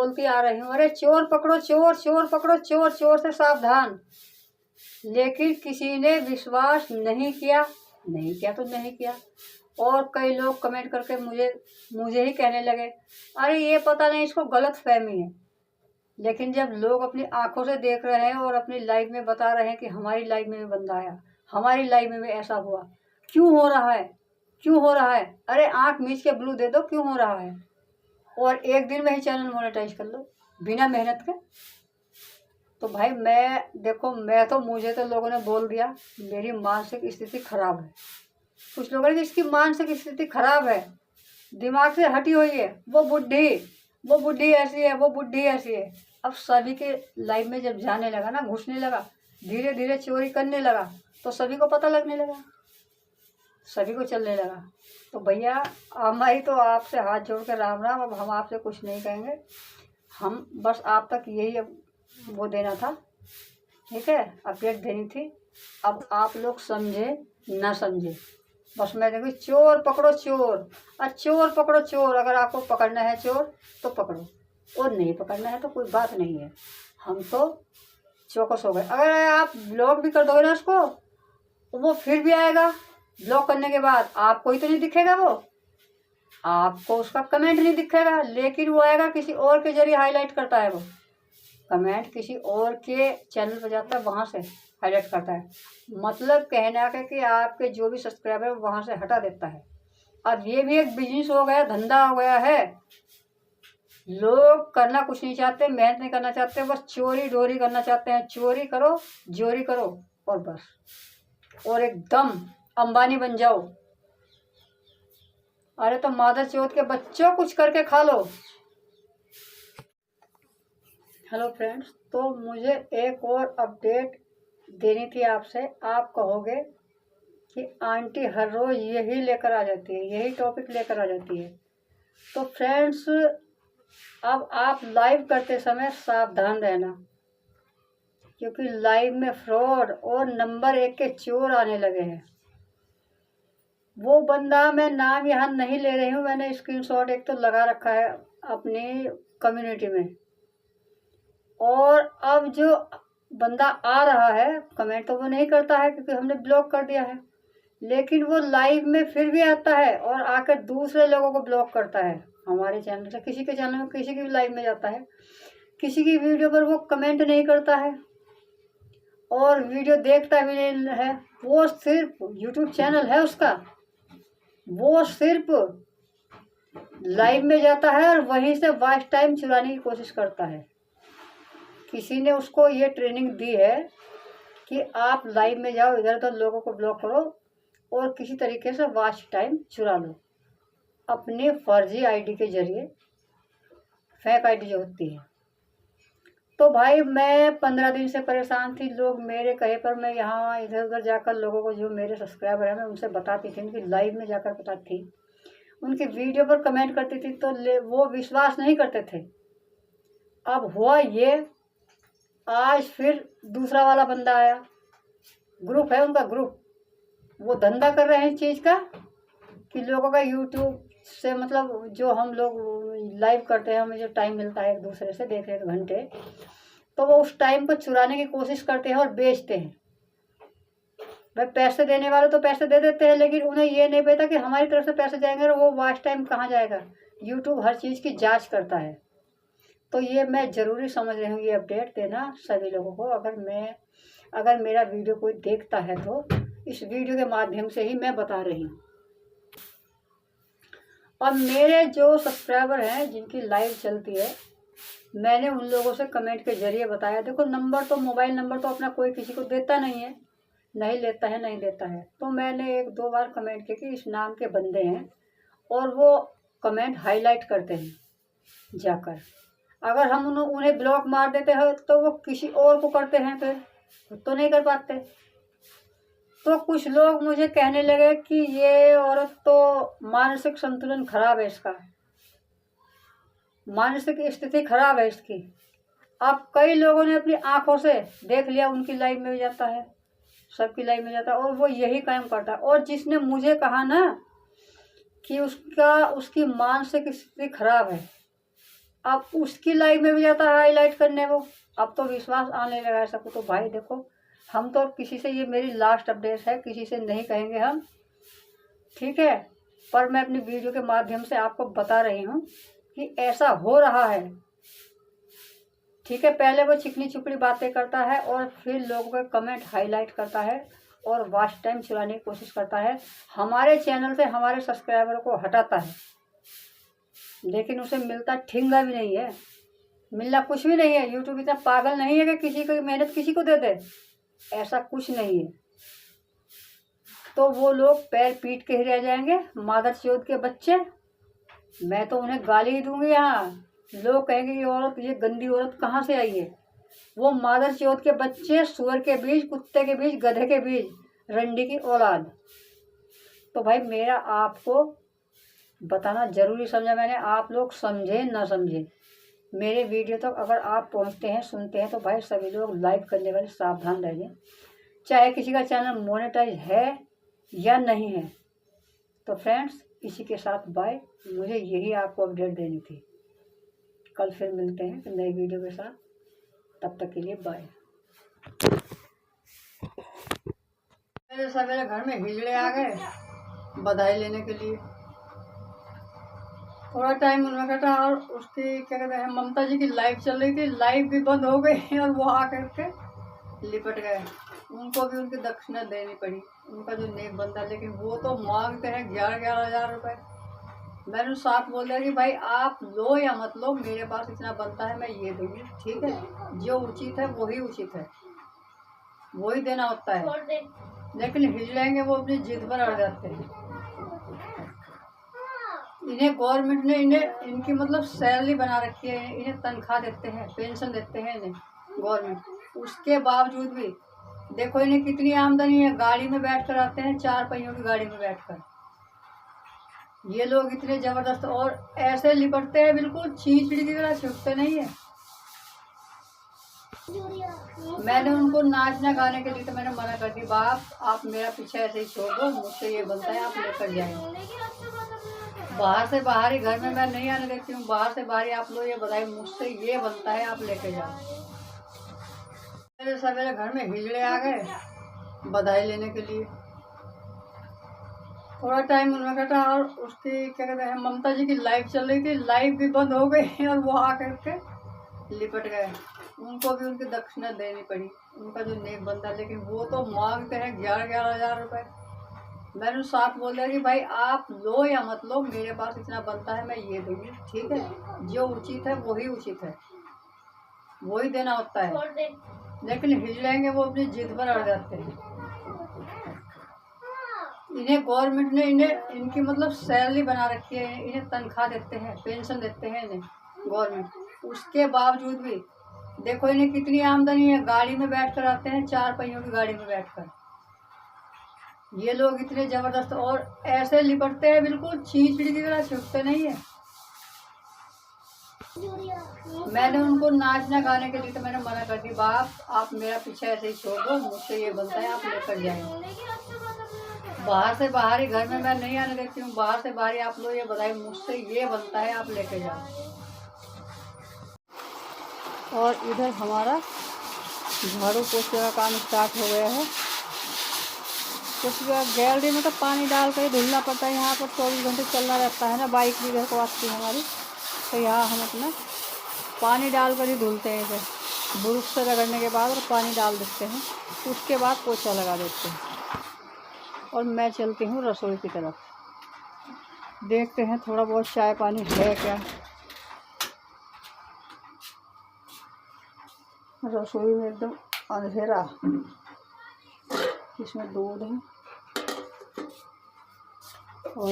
बोलती आ रही हूँ, अरे चोर पकड़ो चोर, चोर पकड़ो चोर, चोर से सावधान। लेकिन किसी ने विश्वास नहीं किया, नहीं किया तो नहीं किया। और कई लोग कमेंट करके मुझे ही कहने लगे, अरे ये पता नहीं इसको गलत फहमी है। लेकिन जब लोग अपनी आंखों से देख रहे हैं और अपनी लाइफ में बता रहे हैं कि हमारी लाइफ में भी बंदा आया, हमारी लाइफ में भी ऐसा हुआ, क्यों हो रहा है, क्यों हो रहा है, अरे आंख मीच के ब्लू दे दो, क्यों हो रहा है। और एक दिन में ही चैनल मोनेटाइज कर लो बिना मेहनत के। तो भाई मैं तो मुझे तो लोगों ने बोल दिया मेरी मानसिक स्थिति खराब है। कुछ लोगों ने इसकी मानसिक स्थिति खराब है, दिमाग से हटी हुई है, वो बुढ़ी ऐसी है, वो बुढ़ी ऐसी है। अब सभी के लाइफ में जब जाने लगा ना, घुसने लगा, धीरे धीरे चोरी करने लगा, तो सभी को पता लगने लगा, सभी को चलने लगा। तो भैया हमारी तो आपसे हाथ जोड़ के राम राम। अब हम आपसे कुछ नहीं कहेंगे, हम बस आप तक यही अब वो देना था, ठीक है, अपडेट देनी थी। अब आप लोग समझे ना समझे, बस मैं देखो चोर पकड़ो चोर, चोर पकड़ो चोर। अगर आपको पकड़ना है चोर तो पकड़ो, और नहीं पकड़ना है तो कोई बात नहीं है। हम तो चौकस हो गए। अगर आप ब्लॉक भी कर दोगे ना उसको, वो फिर भी आएगा। ब्लॉक करने के बाद आपको ही तो नहीं दिखेगा, वो आपको उसका कमेंट नहीं दिखेगा, लेकिन वो आएगा किसी और के जरिए हाईलाइट करता है। वो कमेंट किसी और के चैनल पर जाता है, वहाँ से हाईलाइट करता है। मतलब कहना है कि आपके जो भी सब्सक्राइबर है वहाँ से हटा देता है। अब ये भी एक बिजनेस हो गया, धंधा हो गया है। लोग करना कुछ नहीं चाहते, मेहनत नहीं करना चाहते, बस चोरी डोरी करना चाहते हैं। चोरी करो, जोरी करो और बस, और एकदम अंबानी बन जाओ। अरे तो मादर चौथ के बच्चों कुछ करके खा लो। हेलो फ्रेंड्स, तो मुझे एक और अपडेट देनी थी आपसे। आप कहोगे कि आंटी हर रोज़ यही लेकर आ जाती है, यही टॉपिक लेकर आ जाती है। तो फ्रेंड्स, अब आप लाइव करते समय सावधान रहना, क्योंकि लाइव में फ्रॉड और नंबर 1 के चोर आने लगे हैं। वो बंदा, मैं नाम यहाँ नहीं ले रही हूँ, मैंने स्क्रीनशॉट एक तो लगा रखा है अपनी कम्युनिटी में। और अब जो बंदा आ रहा है, कमेंट तो वो नहीं करता है क्योंकि हमने ब्लॉक कर दिया है, लेकिन वो लाइव में फिर भी आता है और आकर दूसरे लोगों को ब्लॉक करता है। हमारे चैनल से किसी के चैनल में, किसी की भी लाइव में जाता है, किसी की वीडियो पर वो कमेंट नहीं करता है और वीडियो देखता भी नहीं है। वो सिर्फ यूट्यूब चैनल है उसका, वो सिर्फ लाइव में जाता है और वहीं से वॉच टाइम चुराने की कोशिश करता है। किसी ने उसको ये ट्रेनिंग दी है कि आप लाइव में जाओ, इधर उधर लोगों को ब्लॉक करो और किसी तरीके से वॉच टाइम चुरा लो अपने फर्जी आईडी के जरिए, फेक आईडी जो होती है। तो भाई मैं 15 दिन से परेशान थी। लोग मेरे कहे पर मैं यहाँ इधर उधर जाकर लोगों को, जो मेरे सब्सक्राइबर हैं, मैं उनसे बताती थी, उनकी लाइव में जाकर बताती थी, उनकी वीडियो पर कमेंट करती थी, तो वो विश्वास नहीं करते थे। अब हुआ ये, आज फिर दूसरा वाला बंदा आया, ग्रुप है उनका, ग्रुप, वो धंधा कर रहे हैं इस चीज़ का कि लोगों का यूट्यूब से, मतलब जो हम लोग लाइव करते हैं, हमें जो टाइम मिलता है एक दूसरे से, देख 1 घंटे, तो वो उस टाइम को चुराने की कोशिश करते हैं और बेचते हैं। भाई पैसे देने वाले तो पैसे दे देते हैं, लेकिन उन्हें ये नहीं पता कि हमारी तरफ से पैसे जाएंगे और वो वॉच टाइम कहाँ जाएगा। यूट्यूब हर चीज़ की जांच करता है। तो ये मैं ज़रूरी समझ रही हूँ ये अपडेट देना सभी लोगों को। अगर मेरा वीडियो कोई देखता है तो इस वीडियो के माध्यम से ही मैं बता रही हूँ। और मेरे जो सब्सक्राइबर हैं जिनकी लाइव चलती है, मैंने उन लोगों से कमेंट के जरिए बताया, देखो नंबर तो, मोबाइल नंबर तो अपना कोई किसी को देता नहीं है, नहीं लेता है, नहीं देता है। तो मैंने 1-2 बार कमेंट किया कि इस नाम के बंदे हैं, और वो कमेंट हाईलाइट करते हैं जाकर। अगर हम उन्हें ब्लॉक मार देते हैं तो वो किसी और को करते हैं, फिर खुद तो नहीं कर पाते। तो कुछ लोग मुझे कहने लगे कि ये औरत तो मानसिक संतुलन खराब है, इसका मानसिक स्थिति खराब है इसकी। अब कई लोगों ने अपनी आंखों से देख लिया, उनकी लाइफ में भी जाता है, सबकी लाइफ में जाता है, और वो यही काम करता है। और जिसने मुझे कहा ना कि उसकी मानसिक स्थिति खराब है, अब उसकी लाइव में भी जाता है हाईलाइट करने वो। अब तो विश्वास आने लगा है सबको। तो भाई देखो, हम तो किसी से, ये मेरी लास्ट अपडेट है, किसी से नहीं कहेंगे हम, ठीक है। पर मैं अपनी वीडियो के माध्यम से आपको बता रही हूँ कि ऐसा हो रहा है, ठीक है। पहले वो चिकनी चुपड़ी बातें करता है और फिर लोगों के कमेंट हाईलाइट करता है और वॉच टाइम चुराने की कोशिश करता है, हमारे चैनल से हमारे सब्सक्राइबरों को हटाता है, लेकिन उसे मिलता ठिंगा भी नहीं है, मिलना कुछ भी नहीं है। यूट्यूब इतना पागल नहीं है कि किसी की मेहनत किसी को दे दे, ऐसा कुछ नहीं है। तो वो लोग पैर पीट के ही रह जाएंगे, मादर चौथ के बच्चे। मैं तो उन्हें गाली ही दूंगी। यहाँ लोग कहेंगे ये औरत, ये गंदी औरत कहाँ से आई है। वो मादर चौथ के बच्चे, सुअर के बीज, कुत्ते के बीज, गधे के बीज, रंडी की औलाद। तो भाई मेरा आपको बताना जरूरी समझा मैंने। आप लोग समझे ना समझे, मेरे वीडियो तक अगर आप पहुंचते हैं, सुनते हैं, तो भाई सभी लोग लाइक करने वाले सावधान रहिए, चाहे किसी का चैनल मोनेटाइज है या नहीं है। तो फ्रेंड्स, इसी के साथ बाय। मुझे यही आपको अपडेट देनी थी। कल फिर मिलते हैं नई वीडियो के साथ, तब तक के लिए बाय। मेरे सवेरे घर में हिजड़े आ गए बधाई लेने के लिए। थोड़ा टाइम उनमें कटा और उसकी क्या कहते हैं, ममता जी की लाइव चल रही थी, लाइव भी बंद हो गई और वो आकर के लिपट गए। उनको भी उनकी दक्षिणा देनी पड़ी, उनका जो नेक बनता। लेकिन वो तो मांगते हैं 11,000 रुपये। मैंने साफ बोल दिया कि भाई आप लो या मत लो, मेरे पास इतना बनता है, मैं ये दूंगी, ठीक है। जो उचित है वही उचित है, वही देना होता है। लेकिन हिजड़ेंगे वो अपनी जिद पर अड़ जाते हैं। इन्हें गवर्नमेंट ने इनकी मतलब सैलरी बना रखी है, इन्हें तनख्वाह देते हैं, पेंशन देते हैं इन्हें गवर्नमेंट। उसके बावजूद भी देखो इन्हें कितनी आमदनी है। गाड़ी में बैठ कर आते हैं, 4 पहियों की गाड़ी में बैठकर। ये लोग इतने जबरदस्त और ऐसे लिपटते हैं, बिल्कुल चींचड़ी की तरह छुपते नहीं है। मैंने उनको नाचना गाने के लिए तो मैंने मना कर दी, बाप आप मेरा पीछे ऐसे ही छोड़ दो, मुझसे ये बनता है, आप लेकर जाएंगे। बाहर से बाहर ही, घर में मैं नहीं आने देती हूँ। बाहर से बाहर ही आप लोग ये बताइए, मुझसे ये बनता है, आप लेकर जाओ। मेरे सवेरे घर में हिजड़े आ गए बधाई लेने के लिए। थोड़ा टाइम उनमें कटा और उसकी क्या कहते हैं, ममता जी की लाइव चल रही थी, लाइव भी बंद हो गई और वो आकर के लिपट गए। उनको भी उनकी दक्षिणा देनी पड़ी, उनका जो नेक बनता। लेकिन वो तो मांगते हैं 11,000 रुपये। मैंने साफ बोल दिया कि भाई आप लो या मत लो, मेरे पास इतना बनता है, मैं ये दूंगी, ठीक है। जो उचित है वही उचित है, वही देना होता है। लेकिन हिजड़ेंगे वो अपनी जिद पर अड़ जाते हैं। इन्हें गवर्नमेंट ने इनकी मतलब सैलरी बना रखी है, इन्हें तनख्वाह देते हैं, पेंशन देते हैं इन्हें गवर्नमेंट। उसके बावजूद भी देखो इन्हें कितनी आमदनी है। गाड़ी में बैठ कर आते हैं, 4 पहियों की गाड़ी में बैठकर। ये लोग इतने जबरदस्त और ऐसे लिपटते हैं, बिल्कुल चींचड़ी की तरह छुपते नहीं है। मैंने उनको नाचना गाने के लिए तो मैंने मना कर दी, बाप आप मेरा पीछे ऐसे ही छोड़ दो, मुझसे ये बनता है, आप लेकर जाएंगे। बाहर से बाहर ही, घर में मैं नहीं आने देती हूँ। बाहर से बाहर ही आप लोग ये बताइए, मुझसे ये बनता है, आप लेकर जाओ। और इधर हमारा झाड़ू पोछे का काम स्टार्ट हो गया है। कुछ गैलरी में तो पानी डाल कर ही धुलना पड़ता है। यहाँ पर 24 घंटे चलना रहता है ना, बाइक भी घर को आती है हमारी, तो यहाँ हम अपना पानी डाल कर ही धुलते हैं। इधर ब्रश से रगड़ने के बाद और पानी डाल देते हैं, उसके बाद पोछा लगा देते हैं। और मैं चलती हूँ रसोई की तरफ, देखते हैं थोड़ा बहुत चाय पानी है क्या। रसोई में एकदम अंधेरा, इसमें दूध है और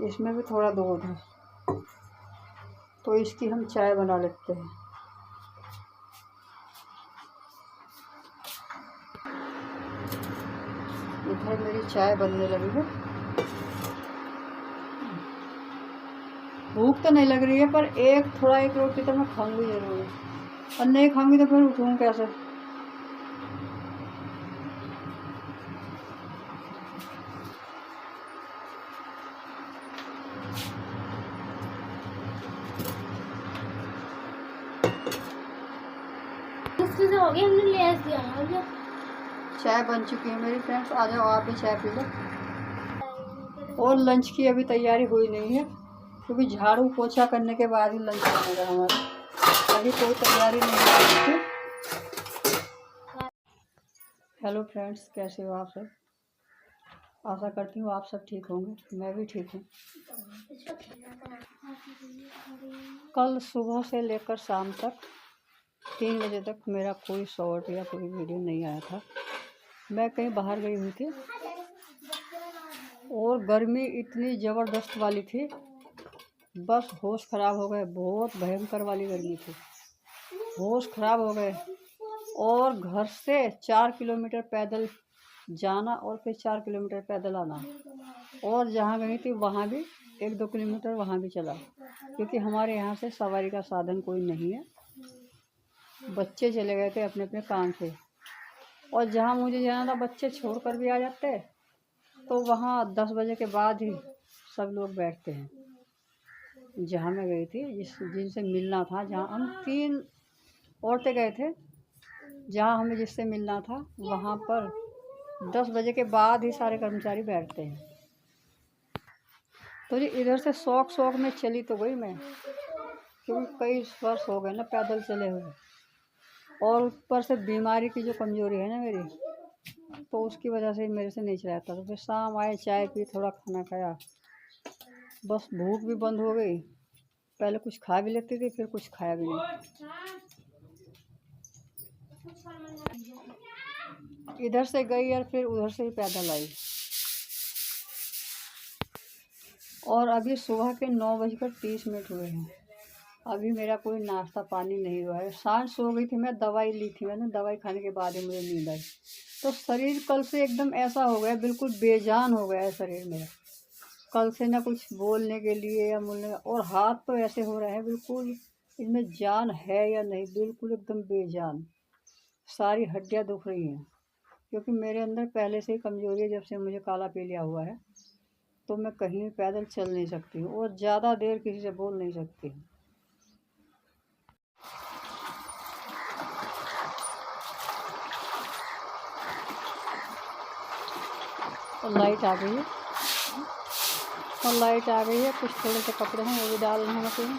इसमें भी थोड़ा दूध है, तो इसकी हम चाय बना लेते हैं। इधर मेरी चाय बनने लगी है। भूख तो नहीं लग रही है, पर एक रोटी तो मैं खाऊंगी जरूर, और नहीं खाऊंगी तो फिर उठूँ कैसे। से हो गया, हमने ले दिया है। चाय बन चुकी है मेरी फ्रेंड्स, आ जाओ आप भी चाय पी लो। और लंच की अभी तैयारी हुई नहीं है क्योंकि झाड़ू पोछा करने के बाद ही लंच बनेगा हमारा, अभी कोई तैयारी नहीं है। हेलो फ्रेंड्स, कैसे हो आप सब? आशा करती हूँ आप सब ठीक होंगे, मैं भी ठीक हूँ। कल सुबह से लेकर शाम तक 3 बजे तक मेरा कोई शॉर्ट या कोई वीडियो नहीं आया था। मैं कहीं बाहर गई हुई थी और गर्मी इतनी ज़बरदस्त वाली थी, बस होश ख़राब हो गए। बहुत भयंकर वाली गर्मी थी, होश ख़राब हो गए। और घर से 4 किलोमीटर पैदल जाना और फिर 4 किलोमीटर पैदल आना, और जहाँ गई थी वहाँ भी 1-2 किलोमीटर वहाँ भी चला, क्योंकि हमारे यहाँ से सवारी का साधन कोई नहीं है। बच्चे चले गए थे अपने अपने काम से, और जहाँ मुझे जाना था बच्चे छोड़ कर भी आ जाते, तो वहाँ 10 बजे के बाद ही सब लोग बैठते हैं। जहाँ मैं गई थी, जिनसे मिलना था, जहाँ हम 3 औरतें गए थे, जहाँ हमें जिससे मिलना था वहाँ पर 10 बजे के बाद ही सारे कर्मचारी बैठते हैं। तो जी इधर से शौक में चली तो गई मैं, क्योंकि कई वर्ष हो गए ना पैदल चले हुए, और ऊपर से बीमारी की जो कमज़ोरी है ना मेरी, तो उसकी वजह से मेरे से नहीं चलाता। तो फिर शाम आए, चाय पी, थोड़ा खाना खाया, बस भूख भी बंद हो गई। पहले कुछ खा भी लेती थी, फिर कुछ खाया भी नहीं। इधर से गई और फिर उधर से ही पैदल आई, और अभी सुबह के 9:30 हुए हैं। अभी मेरा कोई नाश्ता पानी नहीं हुआ है। सांझ सो गई थी मैं, दवाई ली थी मैंने, दवाई खाने के बाद ही मुझे नींद आई। तो शरीर कल से एकदम ऐसा हो गया, बिल्कुल बेजान हो गया है शरीर मेरा। कल से ना कुछ बोलने के लिए या बोलने, और हाथ तो ऐसे हो रहे हैं बिल्कुल इनमें जान है या नहीं, बिल्कुल एकदम बेजान। सारी हड्डियाँ दुख रही हैं, क्योंकि मेरे अंदर पहले से ही कमज़ोरी है। जब से मुझे काला पीलिया हुआ है तो मैं कहीं पैदल चल नहीं सकती हूँ, और ज़्यादा देर किसी से बोल नहीं सकती हूँ। और लाइट आ गई है, कुछ थोड़े से कपड़े हैं वो भी डाल रहे हैं मशीन।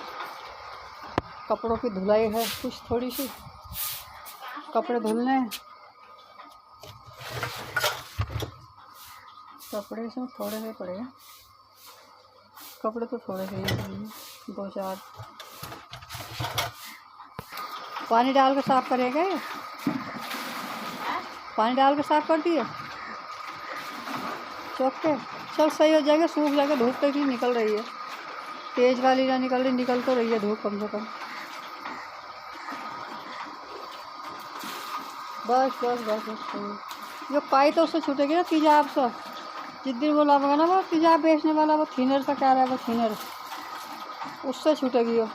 कपड़ों की धुलाई है कुछ थोड़ी सी, कपड़े धुलने हैं। कपड़े इसमें थोड़े से पड़े हैं, कपड़े तो थोड़े से हैं, 2-4। पानी डाल के साफ़ करेगा ये, पानी डाल के साफ़ कर दिए चौक पे। चल सही हो जाएगा, सूख जाएगा। धूप तो इतनी निकल रही है, तेज़ वाली ना निकल रही, निकल तो रही है धूप कम से कम। बस जो पाई तो उससे छूटेगी ना तेजाब से। जिस दिन वो लावेगा ना वो तेजाब बेचने वाला, वो थिनर सा क्या रहा है, वो थिनर, उससे छूटेगी वो।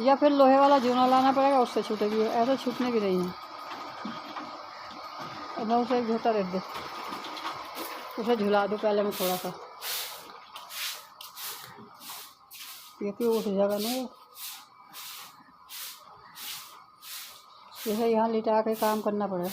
या फिर लोहे वाला जूना लाना पड़ेगा, उससे छूटेगी। ऐसे छूटने की नहीं है। और मैं उसे एक झोटा दे दे, उसे झुला दूँ पहले मैं थोड़ा सा, क्योंकि उठ जाएगा ना वो। जैसे यहाँ लिटा के काम करना पड़ेगा।